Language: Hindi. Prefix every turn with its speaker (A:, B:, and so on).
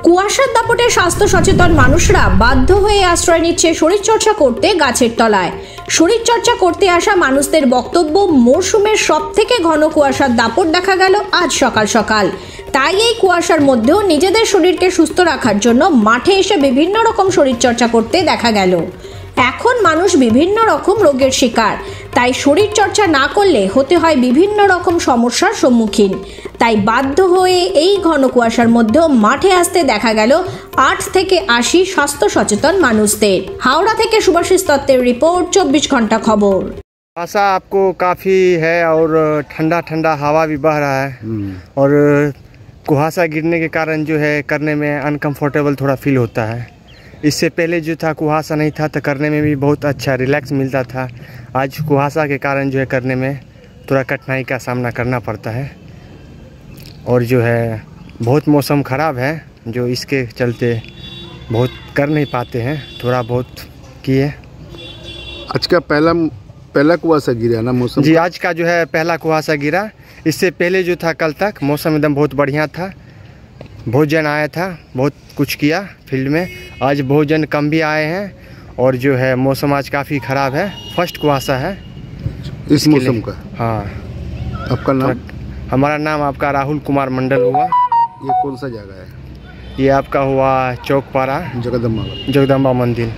A: কুয়াশার দাপটে স্বাস্থ্য সচেতন মানুষরা বাধ্য হয়ে আশ্রয় নিচ্ছে শরীরচর্চা করতে গাছের তলায়। শরীরচর্চা করতে আসা মানুষদের বক্তব্য, মরশুমের সবথেকে ঘন কুয়াশার দাপট দেখা গেল আজ সকাল সকাল। তাই এই কুয়াশার মধ্যেও নিজেদের শরীরকে সুস্থ রাখার জন্য মাঠে এসে বিভিন্ন রকম শরীরচর্চা করতে দেখা গেল। এখন মানুষ বিভিন্ন রকম রোগের শিকার, তাই শরীরচর্চা না করলে হতে হয় বিভিন্ন রকম সমস্যার সম্মুখীন। তাই বাধ্য হয়ে এই ঘন কুয়াশার মধ্যেও মাঠে আসতে দেখা গেল 8 থেকে 80 স্বাস্থ্য সচেতন মানুষদের। হাওড়া থেকে সুভাষিস দত্তের রিपोর্ট, 24 घंटा खबर।
B: कुहासा आपको काफ़ी है और ठंडा ठंडा हवा भी बह रहा है और कुहासा गिरने के कारण जो है करने में अनकंफर्टेबल थोड़ा फील होता है। इससे पहले जो था कुहासा नहीं था तो करने में भी बहुत अच्छा रिलैक्स मिलता था। आज कुहासा के कारण जो है करने में थोड़ा कठिनाई का सामना करना पड़ता है और जो है बहुत मौसम ख़राब है, जो इसके चलते बहुत कर नहीं पाते हैं, थोड़ा बहुत किए।
C: आज का पहला कुहासा गिरा ना मौसम
B: जी, आज का जो है पहला कुहासा गिरा। इससे पहले जो था कल तक मौसम एकदम बहुत बढ़िया था, बहुत जन आया था, बहुत कुछ किया फील्ड में। आज बहुत जन कम भी आए हैं और जो है मौसम आज काफ़ी ख़राब है। फर्स्ट कुहासा है
C: इस मौसम का।
B: हाँ,
C: आपका नाम?
B: हमारा नाम आपका राहुल कुमार मंडल हुआ।
C: ये कौन सा जगह है?
B: ये आपका हुआ चौकपारा
C: जगदम्बा
B: जगदम्बा मंदिर।